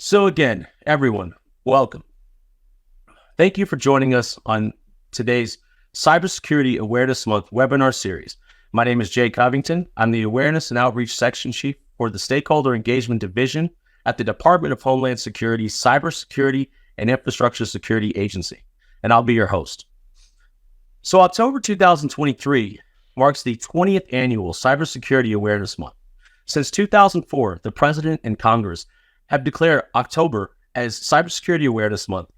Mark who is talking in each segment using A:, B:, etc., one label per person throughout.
A: So again, everyone, welcome. Thank you for joining us on today's Cybersecurity Awareness Month webinar series. My name is Jay Covington. I'm the Awareness and Outreach Section Chief for the Stakeholder Engagement Division at the Department of Homeland Security Cybersecurity and Infrastructure Security Agency, and I'll be your host. So October 2023 marks the 20th annual Cybersecurity Awareness Month. Since 2004, the President and Congress have declared October as Cybersecurity Awareness Month,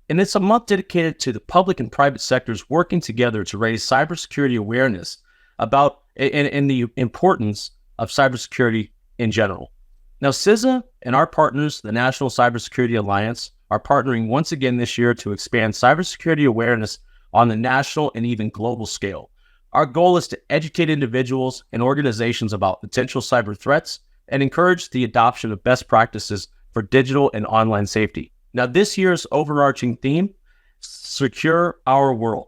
A: and it's a month dedicated to the public and private sectors working together to raise cybersecurity awareness about and the importance of cybersecurity in general. Now, CISA and our partners, the National Cybersecurity Alliance, are partnering once again this year to expand cybersecurity awareness on the national and even global scale. Our goal is to educate individuals and organizations about potential cyber threats and encourage the adoption of best practices for digital and online safety. Now, this year's overarching theme, Secure Our World.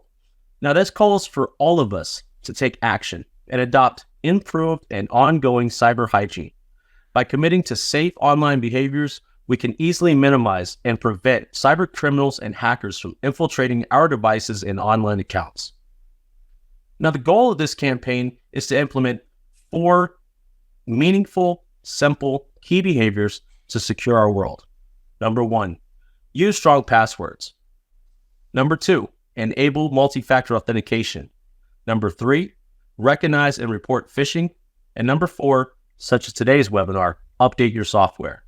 A: Now, this calls for all of us to take action and adopt improved and ongoing cyber hygiene. By committing to safe online behaviors, we can easily minimize and prevent cyber criminals and hackers from infiltrating our devices and online accounts. Now, the goal of this campaign is to implement 4 meaningful, simple, key behaviors to secure our world. Number 1, use strong passwords. Number 2, enable multi-factor authentication. Number 3, recognize and report phishing. And number 4, such as today's webinar, update your software.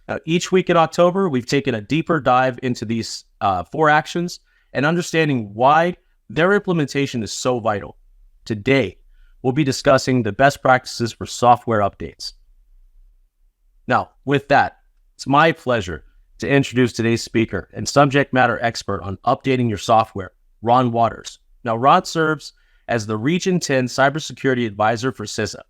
A: Now, each week in October, we've taken a deeper dive into these 4 actions and understanding why their implementation is so vital. Today, we'll be discussing the best practices for software updates. Now, with that, it's my pleasure to introduce today's speaker and subject matter expert on updating your software, Ron Waters. Now, Ron serves as the Region 10 Cybersecurity Advisor for CISA.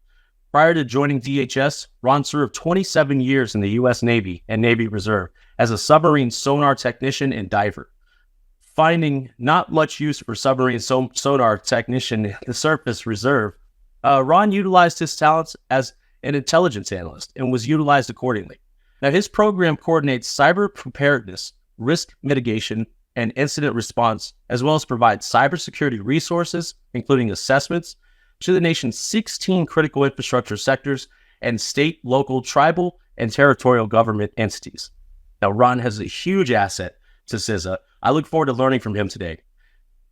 A: Prior to joining DHS, Ron served 27 years in the U.S. Navy and Navy Reserve as a submarine sonar technician and diver. Finding not much use for submarine sonar technician in the surface reserve, Ron utilized his talents as an intelligence analyst and was utilized accordingly. Now, his program coordinates cyber preparedness, risk mitigation, and incident response, as well as provides cybersecurity resources, including assessments, to the nation's 16 critical infrastructure sectors and state, local, tribal, and territorial government entities. Now, Ron has a huge asset to CISA. I look forward to learning from him today.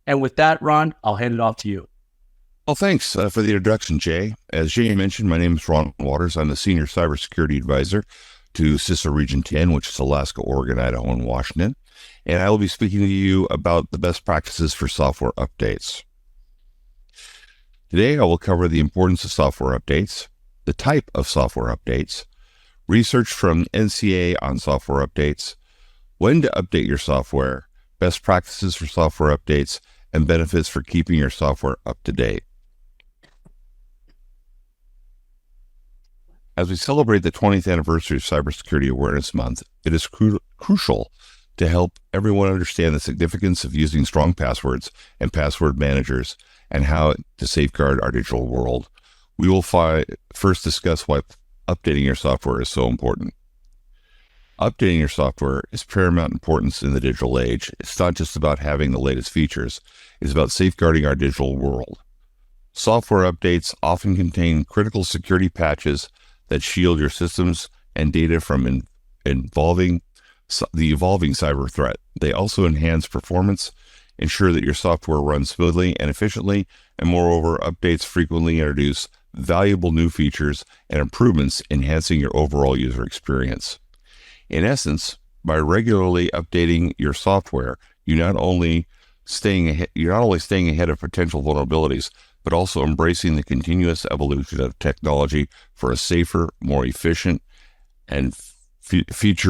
A: And with that, Ron, I'll hand it off to you.
B: Well, thanks for the introduction, Jay. As Jay mentioned, my name is Ron Waters. I'm the Senior Cybersecurity Advisor to CISA Region 10, which is Alaska, Oregon, Idaho, and Washington. And I will be speaking to you about the best practices for software updates. Today, I will cover the importance of software updates, the type of software updates, research from NCA on software updates, when to update your software, best practices for software updates, and benefits for keeping your software up to date. As we celebrate the 20th anniversary of Cybersecurity Awareness Month, it is crucial to help everyone understand the significance of using strong passwords and password managers and how to safeguard our digital world. We will first discuss why updating your software is so important. Updating your software is paramount importance in the digital age. It's not just about having the latest features. It's about safeguarding our digital world. Software updates often contain critical security patches that shield your systems and data from the evolving cyber threat. They also enhance performance, ensure that your software runs smoothly and efficiently, and moreover, updates frequently introduce valuable new features and improvements, enhancing your overall user experience. In essence, by regularly updating your software, you're not only staying ahead of potential vulnerabilities, but also embracing the continuous evolution of technology for a safer, more efficient, and feature-rich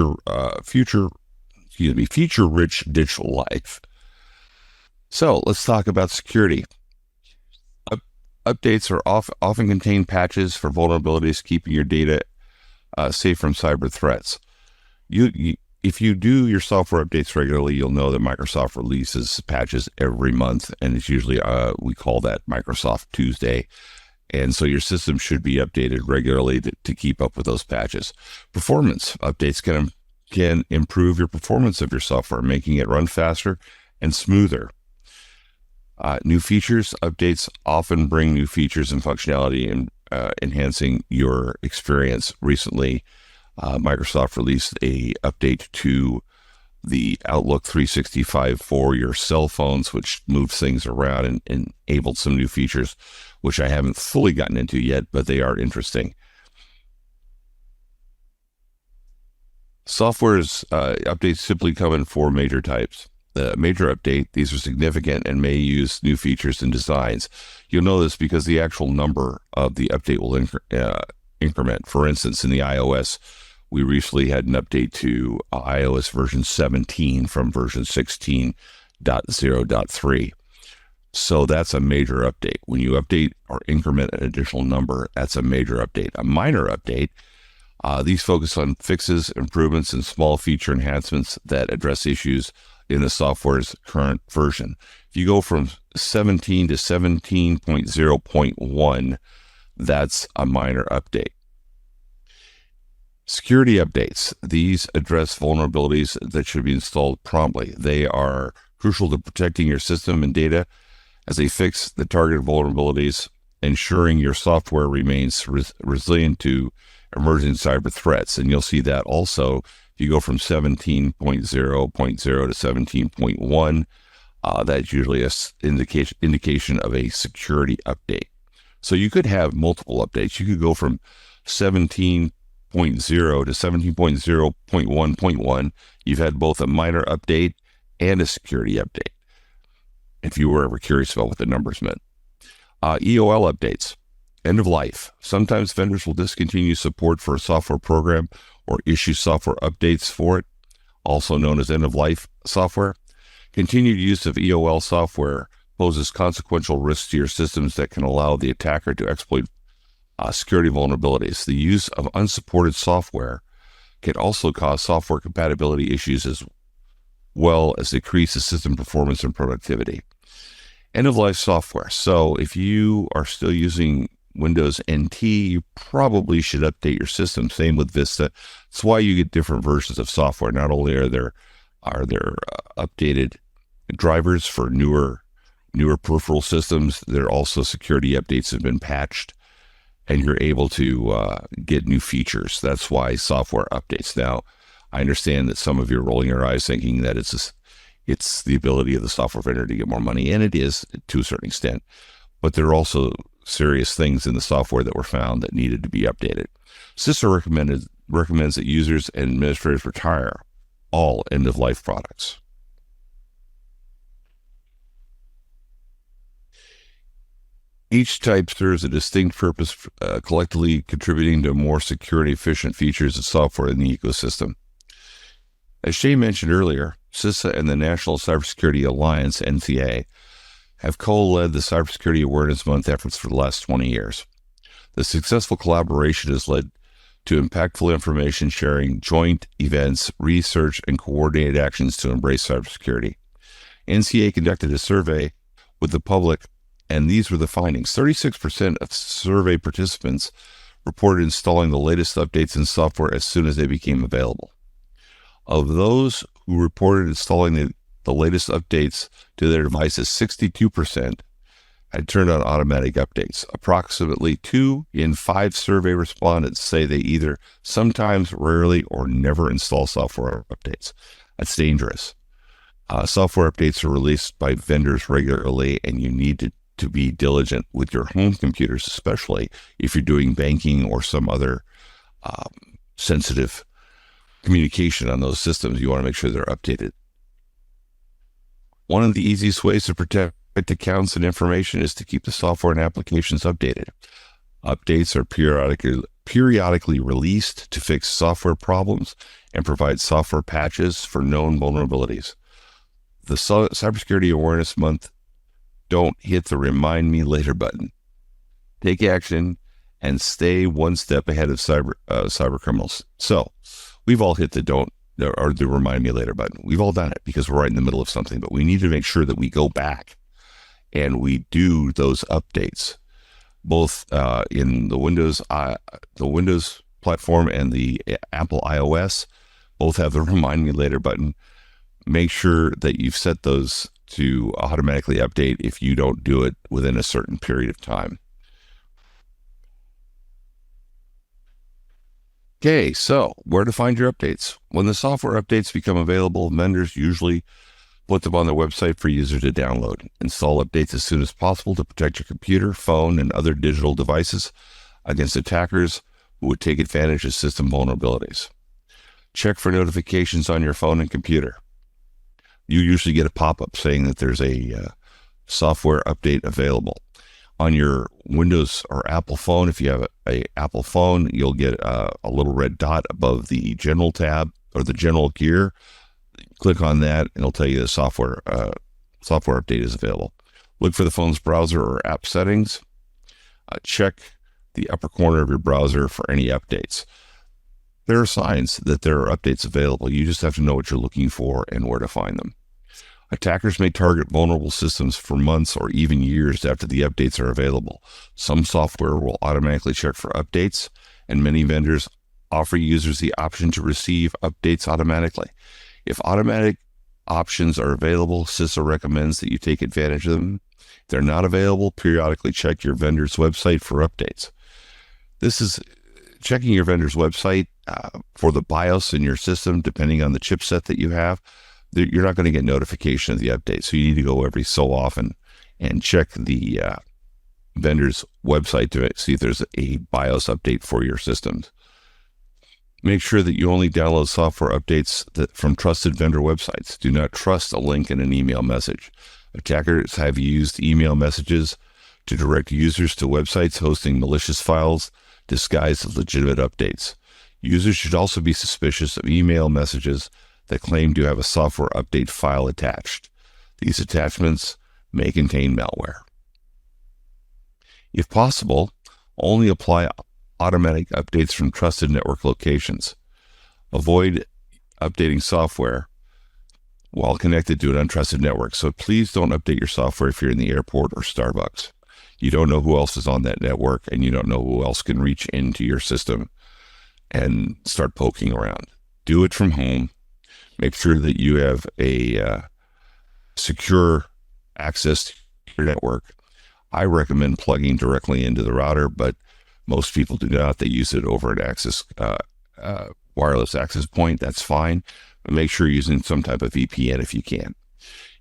B: digital life. So let's talk about security. Updates are often contain patches for vulnerabilities, keeping your data safe from cyber threats. If you do your software updates regularly, you'll know that Microsoft releases patches every month, and it's usually, we call that Microsoft Tuesday. And so your system should be updated regularly to keep up with those patches. Performance updates can can improve your performance of your software, making it run faster and smoother. New features, updates often bring new features and functionality and enhancing your experience. Recently, Microsoft released a update to the Outlook 365 for your cell phones, which moves things around and enabled some new features, which I haven't fully gotten into yet, but they are interesting. Software's updates typically come in four major types. The major update, these are significant and may use new features and designs. You'll know this because the actual number of the update will increment. For instance, in the iOS, we recently had an update to iOS version 17 from version 16.0.3. So that's a major update. When you update or increment an additional number, that's a major update. A minor update, these focus on fixes, improvements, and small feature enhancements that address issues in the software's current version. If you go from 17 to 17.0.1, that's a minor update. Security updates. These address vulnerabilities that should be installed promptly. They are crucial to protecting your system and data as they fix the targeted vulnerabilities, ensuring your software remains resilient to emerging cyber threats. And you'll see that also if you go from 17.0.0 to 17.1, that's usually an indication of a security update. So you could have multiple updates. You could go from 17.0 to 17.0.1.1. You've had both a minor update and a security update, if you were ever curious about what the numbers meant. EOL updates. End of life. Sometimes vendors will discontinue support for a software program or issue software updates for it, also known as end of life software. Continued use of EOL software poses consequential risks to your systems that can allow the attacker to exploit security vulnerabilities. The use of unsupported software can also cause software compatibility issues as well as decrease the system performance and productivity. End-of-life software. So if you are still using Windows NT, you probably should update your system. Same with Vista. That's why you get different versions of software. Not only are there updated drivers for newer peripheral systems, there are also security updates have been patched, and you're able to get new features. That's why software updates. Now, I understand that some of you are rolling your eyes thinking that it's the ability of the software vendor to get more money, and it is to a certain extent. But there are also serious things in the software that were found that needed to be updated. CISA recommends that users and administrators retire all end-of-life products. Each type serves a distinct purpose, collectively contributing to more security-efficient features of software in the ecosystem. As Shay mentioned earlier, CISA and the National Cybersecurity Alliance, NCA, have co-led the Cybersecurity Awareness Month efforts for the last 20 years. The successful collaboration has led to impactful information sharing, joint events, research, and coordinated actions to embrace cybersecurity. NCA conducted a survey with the public, and these were the findings. 36% of survey participants reported installing the latest updates in software as soon as they became available. Of those who reported installing the latest updates to their devices, 62% had turned on automatic updates. Approximately 2 in 5 survey respondents say they either sometimes, rarely, or never install software updates. That's dangerous. Software updates are released by vendors regularly, and you need to be diligent with your home computers, especially if you're doing banking or some other sensitive communication on those systems. You want to make sure they're updated. One of the easiest ways to protect accounts and information is to keep the software and applications updated. Updates are periodically released to fix software problems and provide software patches for known vulnerabilities. The Cybersecurity Awareness Month, don't hit the remind me later button. Take action and stay one step ahead of cyber criminals. So we've all hit the remind me later button. We've all done it because we're right in the middle of something, but we need to make sure that we go back and we do those updates, both in the Windows platform and the Apple iOS. both have the remind me later button. Make sure that you've set those to automatically update if you don't do it within a certain period of time. Okay, so where to find your updates? When the software updates become available, vendors usually put them on their website for users to download. Install updates as soon as possible to protect your computer, phone, and other digital devices against attackers who would take advantage of system vulnerabilities. Check for notifications on your phone and computer. You usually get a pop-up saying that there's a software update available. On your Windows or Apple phone, if you have a Apple phone, you'll get a little red dot above the General tab or the General gear. Click on that, and it'll tell you the software update is available. Look for the phone's browser or app settings. Check the upper corner of your browser for any updates. There are signs that there are updates available. You just have to know what you're looking for and where to find them. Attackers may target vulnerable systems for months or even years after the updates are available. Some software will automatically check for updates, and many vendors offer users the option to receive updates automatically. If automatic options are available, CISA recommends that you take advantage of them. If they're not available, periodically check your vendor's website for updates. This is checking your vendor's website for the BIOS in your system, depending on the chipset that you have. You're not going to get notification of the update, so you need to go every so often and check the vendor's website to see if there's a BIOS update for your systems. Make sure that you only download software updates from trusted vendor websites. Do not trust a link in an email message. Attackers have used email messages to direct users to websites hosting malicious files disguised as legitimate updates. Users should also be suspicious of email messages that claim to have a software update file attached. These attachments may contain malware. If possible, only apply automatic updates from trusted network locations. Avoid updating software while connected to an untrusted network. So please don't update your software if you're in the airport or Starbucks. You don't know who else is on that network, and you don't know who else can reach into your system and start poking around. Do it from home. Make sure that you have a secure access to your network. I recommend plugging directly into the router, but most people do not. They use it over an wireless access point. That's fine. But make sure you're using some type of VPN if you can.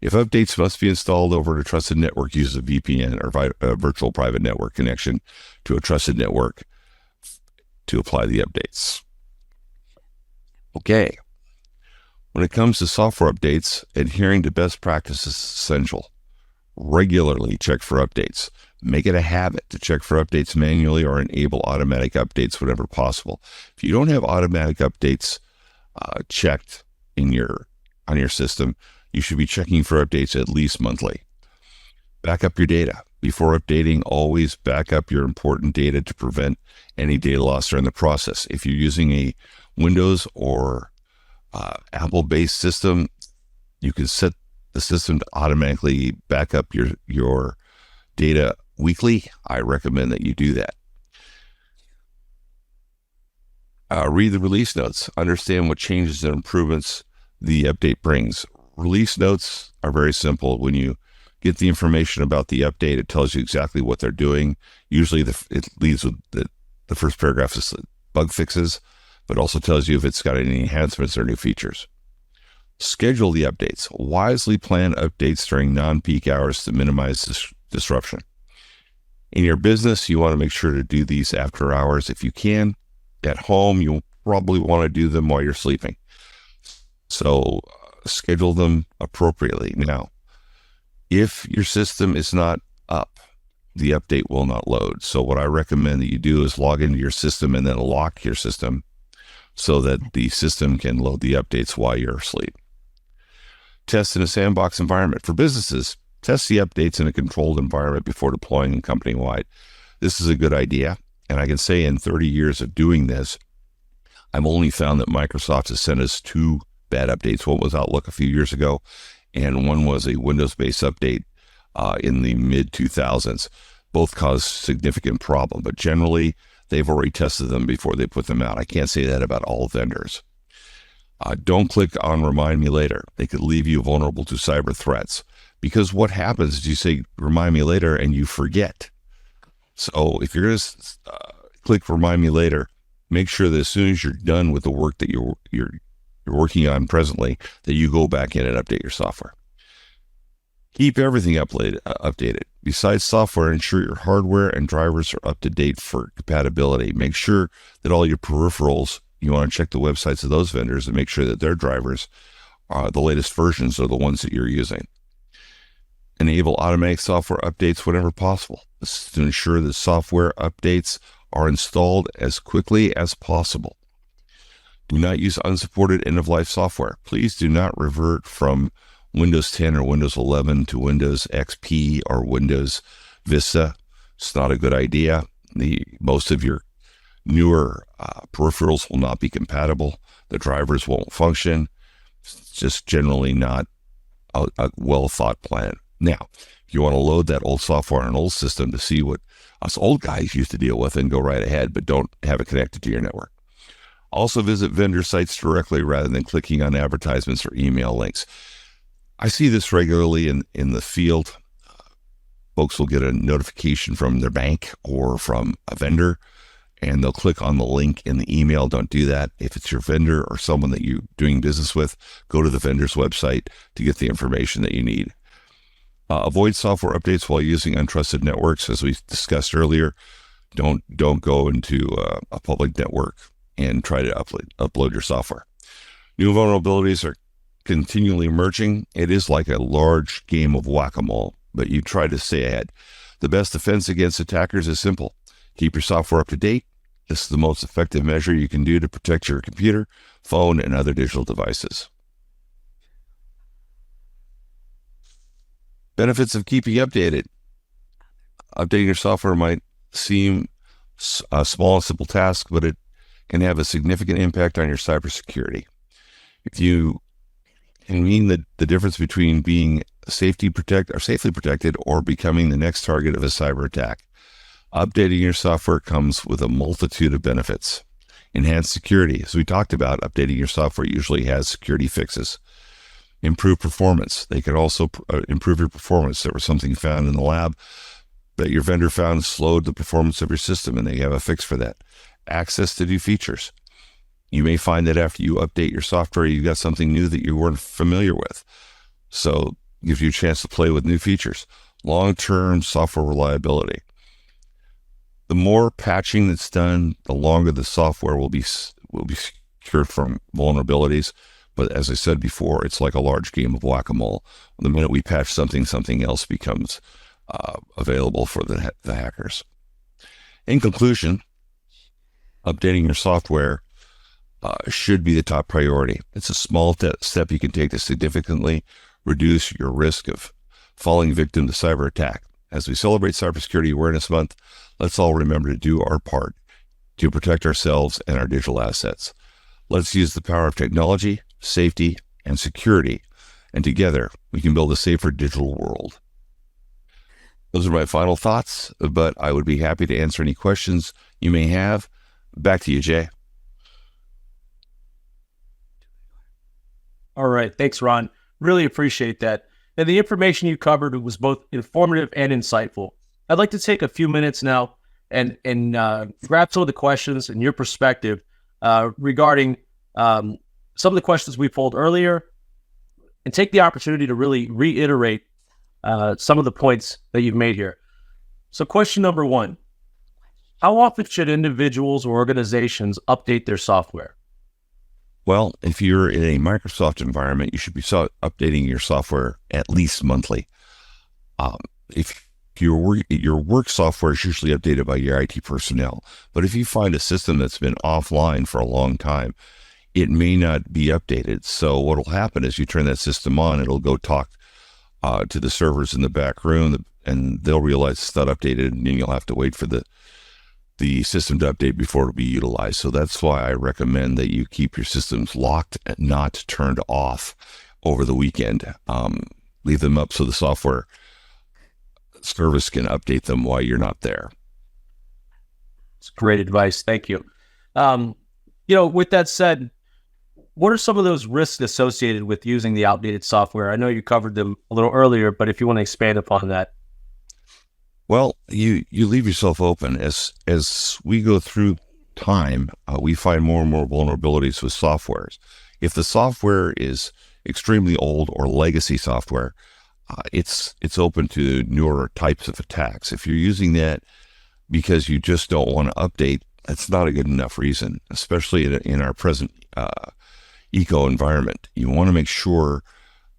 B: If updates must be installed over a trusted network, use a VPN or a virtual private network connection to a trusted network to apply the updates. Okay. When it comes to software updates, adhering to best practices is essential. Regularly check for updates. Make it a habit to check for updates manually or enable automatic updates whenever possible. If you don't have automatic updates checked on your system, you should be checking for updates at least monthly. Back up your data. Before updating, always back up your important data to prevent any data loss during the process. If you're using a Windows or Apple-based system, you can set the system to automatically back up your data weekly. I recommend that you do that. Read the release notes. Understand what changes and improvements the update brings. Release notes are very simple. When you get the information about the update, it tells you exactly what they're doing. Usually it leads with the first paragraph is bug fixes, but also tells you if it's got any enhancements or new features. Schedule the updates. Wisely plan updates during non-peak hours to minimize disruption. In your business, you want to make sure to do these after hours if you can. At home, you'll probably want to do them while you're sleeping. So schedule them appropriately. Now, if your system is not up, the update will not load. So what I recommend that you do is log into your system and then lock your system so that the system can load the updates while you're asleep. Test in a sandbox environment. For businesses, test the updates in a controlled environment before deploying them company-wide. This is a good idea. And I can say in 30 years of doing this, I've only found that Microsoft has sent us 2 bad updates. One was Outlook a few years ago, and one was a Windows-based update in the mid-2000s. Both caused significant problem, but generally, they've already tested them before they put them out. I can't say that about all vendors. Don't click on Remind Me Later. They could leave you vulnerable to cyber threats. Because what happens is you say, Remind me later, and you forget. So if you're going to click Remind Me Later, make sure that as soon as you're done with the work that you're working on presently, that you go back in and update your software. Keep everything updated. Besides software, ensure your hardware and drivers are up to date for compatibility. Make sure that all your peripherals, you want to check the websites of those vendors and make sure that their drivers, the latest versions, are the ones that you're using. Enable automatic software updates whenever possible. This is to ensure that software updates are installed as quickly as possible. Do not use unsupported end-of-life software. Please do not revert from Windows 10 or Windows 11 to Windows XP or Windows Vista. It's not a good idea. Most of your newer peripherals will not be compatible. The drivers won't function. It's just generally not a well-thought plan. Now, if you want to load that old software on an old system to see what us old guys used to deal with, and go right ahead, but don't have it connected to your network. Also visit vendor sites directly rather than clicking on advertisements or email links. I see this regularly in the field. Folks will get a notification from their bank or from a vendor, and they'll click on the link in the email. Don't do that. If it's your vendor or someone that you're doing business with, go to the vendor's website to get the information that you need. Avoid software updates while using untrusted networks. As we discussed earlier, don't go into a public network and try to upload your software. New vulnerabilities are continually emerging. It is like a large game of whack-a-mole, but you try to stay ahead. The best defense against attackers is simple. Keep your software up to date. This is the most effective measure you can do to protect your computer, phone, and other digital devices. Benefits of keeping updated. Updating your software might seem a small and simple task, but it can have a significant impact on your cybersecurity. If you can mean the difference between being safely protected or becoming the next target of a cyber attack. Updating your software comes with a multitude of benefits. Enhanced security. As we talked about, updating your software usually has security fixes. Improve performance. They can also improve your performance. There was something found in the lab that your vendor found slowed the performance of your system, and they have a fix for that. Access to new features. You may find that after you update your software, you got something new that you weren't familiar with. So it gives you a chance to play with new features. Long-term software reliability. The more patching that's done, the longer the software will be secured from vulnerabilities. But as I said before, it's like a large game of whack-a-mole. The minute we patch something, something else becomes available for the hackers. In conclusion, updating your software should be the top priority. It's a small step you can take to significantly reduce your risk of falling victim to cyber attack. As we celebrate Cybersecurity Awareness Month, let's all remember to do our part to protect ourselves and our digital assets. Let's use the power of technology, safety, and security, and together we can build a safer digital world. Those are my final thoughts, but I would be happy to answer any questions you may have. Back to you, Jay.
A: All right. Thanks, Ron. Really appreciate that. And the information you covered was both informative and insightful. I'd like to take a few minutes now and grab some of the questions and your perspective regarding some of the questions we pulled earlier, and take the opportunity to really reiterate some of the points that you've made here. So question number one, how often should individuals or organizations update their software?
B: Well, if you're in a Microsoft environment, you should be updating your software at least monthly. If your work software is usually updated by your IT personnel, but if you find a system that's been offline for a long time, it may not be updated. So what will happen is you turn that system on, it'll go talk to the servers in the back room, and they'll realize it's not updated, and then you'll have to wait for the system to update before it'll be utilized. So that's why I recommend that you keep your systems locked and not turned off over the weekend. Leave them up so the software service can update them while you're not there.
A: It's great advice. Thank you. With that said, what are some of those risks associated with using the outdated software? I know you covered them a little earlier, but if you want to expand upon that.
B: Well, you leave yourself open as we go through time. We find more and more vulnerabilities with softwares. If the software is extremely old or legacy software, it's open to newer types of attacks. If you're using that because you just don't want to update, that's not a good enough reason, especially in our present eco environment. You want to make sure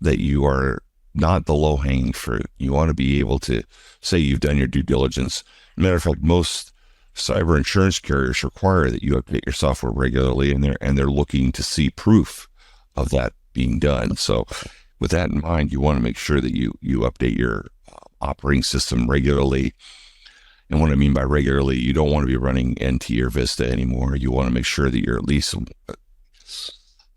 B: that you are not the low-hanging fruit. You want to be able to say you've done your due diligence. Matter of fact, most cyber insurance carriers require that you update your software regularly, and they're looking to see proof of that being done. So with that in mind, you want to make sure that you update your operating system regularly. And what I mean by regularly, you don't want to be running NT or Vista anymore. You want to make sure that you're at least,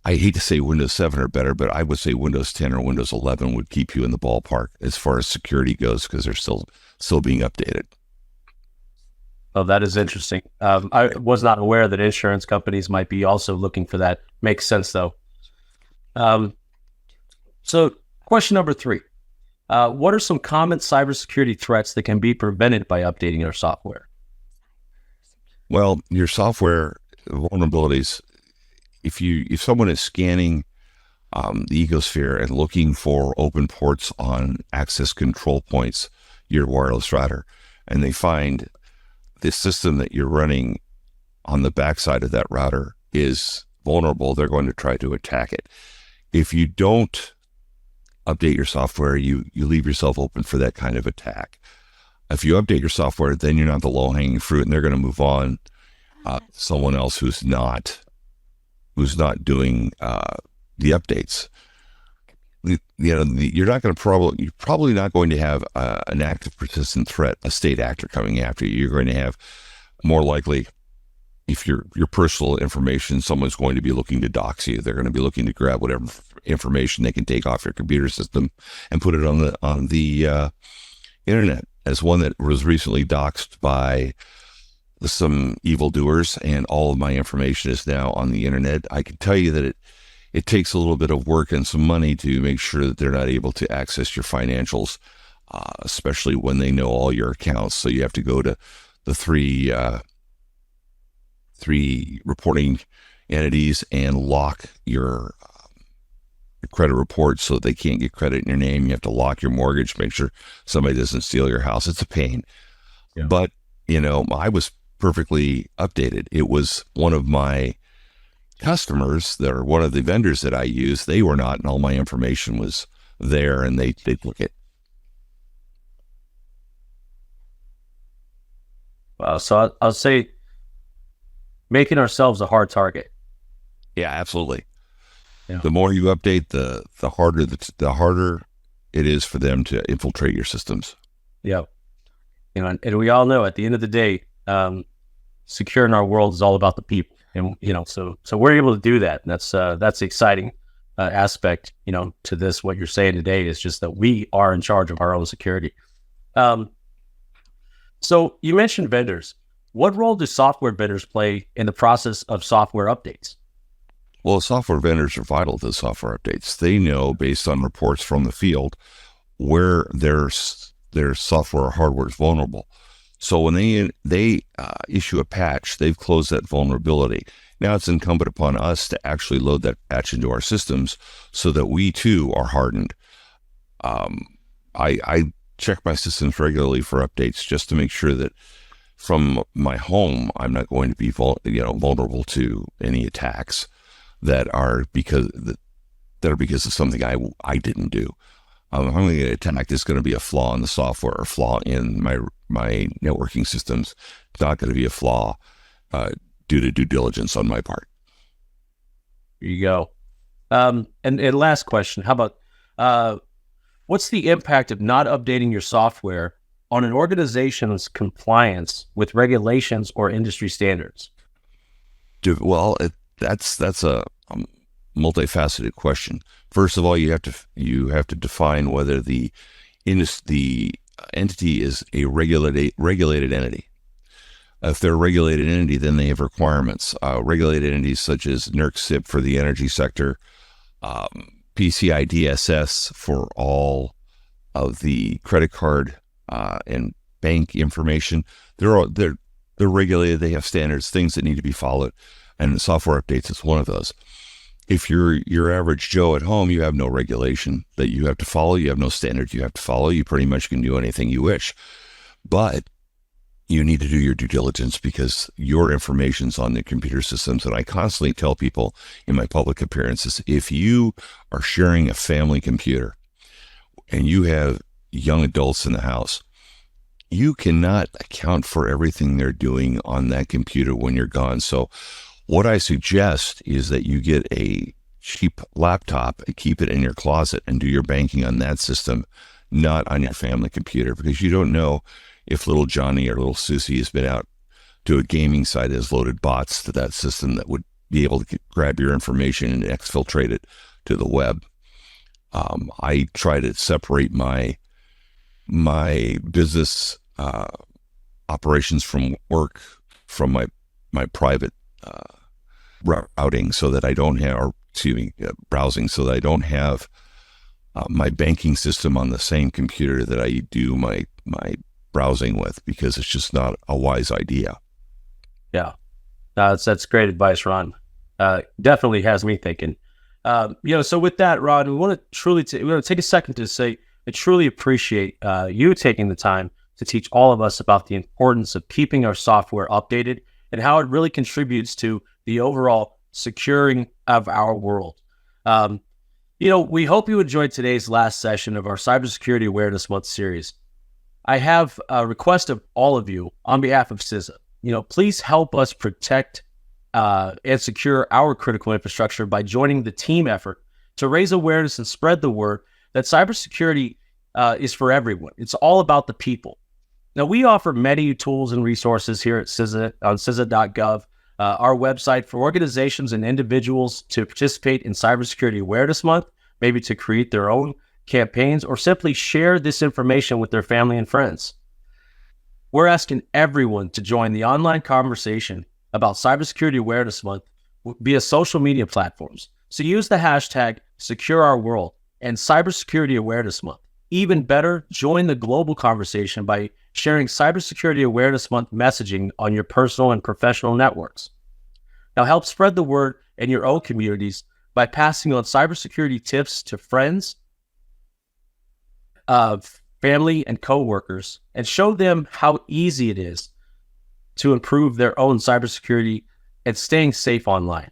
B: I hate to say Windows 7 or better, but I would say Windows 10 or Windows 11 would keep you in the ballpark as far as security goes, because they're still being updated.
A: Oh, that is interesting. I was not aware that insurance companies might be also looking for that. Makes sense, though. So question number 3. What are some common cybersecurity threats that can be prevented by updating your software?
B: Well, your software vulnerabilities, if someone is scanning the ecosphere and looking for open ports on access control points, your wireless router, and they find the system that you're running on the backside of that router is vulnerable, they're going to try to attack it. If you don't update your software, you leave yourself open for that kind of attack. If you update your software, then you're not the low-hanging fruit, and they're going to move on someone else who's not doing the updates. You're probably not going to have an active persistent threat, a state actor coming after you. You're going to have more likely, if your personal information, someone's going to be looking to dox you. They're going to be looking to grab whatever information they can take off your computer system and put it on the internet. As one that was recently doxed by some evildoers, and all of my information is now on the internet. I can tell you that it takes a little bit of work and some money to make sure that they're not able to access your financials, especially when they know all your accounts. So you have to go to the three reporting entities and lock your credit report so that they can't get credit in your name. You have to lock your mortgage, make sure somebody doesn't steal your house. It's a pain. Yeah. But, I was perfectly updated. It was one of my customers, or one of the vendors that I use, they were not, and all my information was there, and they took it.
A: Wow. So I'll say making ourselves a hard target.
B: Yeah, absolutely.
A: Yeah.
B: The more you update, the harder it is for them to infiltrate your systems.
A: Yeah. And we all know at the end of the day, securing our world is all about the people. And, so we're able to do that. And that's the exciting aspect, to this. What you're saying today is just that we are in charge of our own security. So you mentioned vendors. What role do software vendors play in the process of software updates?
B: Well, software vendors are vital to software updates. They know, based on reports from the field, where their software or hardware is vulnerable. So when they issue a patch, they've closed that vulnerability. Now it's incumbent upon us to actually load that patch into our systems so that we too are hardened. I check my systems regularly for updates just to make sure that from my home, I'm not going to be vulnerable to any attacks that are because of something I didn't do. If I'm going to get attacked, it's going to be a flaw in the software or flaw in my networking systems. It's not going to be a flaw due to due diligence on my part.
A: There you go. And last question, how about what's the impact of not updating your software on an organization's compliance with regulations or industry standards?
B: Well, that's a multifaceted question. First of all, you have to define whether the entity is a regulated entity. If they're a regulated entity, then they have requirements. Regulated entities such as NERC-CIP for the energy sector, PCI DSS for all of the credit card and bank information. They're regulated. They have standards, things that need to be followed, and software updates is one of those. If you're your average Joe at home, you have no regulation that you have to follow. You have no standards you have to follow. You pretty much can do anything you wish, but you need to do your due diligence because your information's on the computer systems. And I constantly tell people in my public appearances, if you are sharing a family computer and you have young adults in the house, you cannot account for everything they're doing on that computer when you're gone. So what I suggest is that you get a cheap laptop and keep it in your closet and do your banking on that system, not on your family computer, because you don't know if little Johnny or little Susie has been out to a gaming site that has loaded bots to that system that would be able to grab your information and exfiltrate it to the web. I try to separate my business operations from work from my private routing so that I don't have, or excuse me, browsing, so that I don't have my banking system on the same computer that I do my browsing with, because it's just not a wise idea.
A: Yeah, that's great advice, Ron. Definitely has me thinking. So with that, Ron, we want to take a second to say I truly appreciate you taking the time to teach all of us about the importance of keeping our software updated and how it really contributes to the overall securing of our world. We hope you enjoyed today's last session of our Cybersecurity Awareness Month series. I have a request of all of you on behalf of CISA. Please help us protect and secure our critical infrastructure by joining the team effort to raise awareness and spread the word that cybersecurity is for everyone. It's all about the people. Now, we offer many tools and resources here at CISA on CISA.gov, our website for organizations and individuals to participate in Cybersecurity Awareness Month, maybe to create their own campaigns or simply share this information with their family and friends. We're asking everyone to join the online conversation about Cybersecurity Awareness Month via social media platforms. So use the hashtag #SecureOurWorld and Cybersecurity Awareness Month. Even better, join the global conversation by sharing Cybersecurity Awareness Month messaging on your personal and professional networks. Now help spread the word in your own communities by passing on cybersecurity tips to friends, family, and coworkers, and show them how easy it is to improve their own cybersecurity and staying safe online.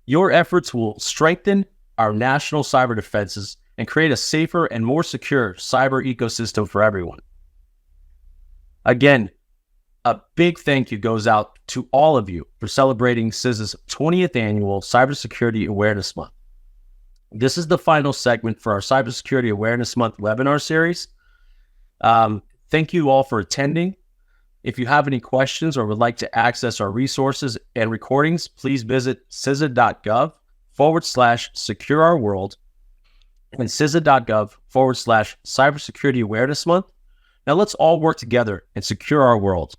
A: Your efforts will strengthen our national cyber defenses and create a safer and more secure cyber ecosystem for everyone. Again, a big thank you goes out to all of you for celebrating CISA's 20th annual Cybersecurity Awareness Month. This is the final segment for our Cybersecurity Awareness Month webinar series. Thank you all for attending. If you have any questions or would like to access our resources and recordings, please visit CISA.gov/SecureOurWorld and CISA.gov/Cybersecurity Awareness Month. Now let's all work together and secure our world.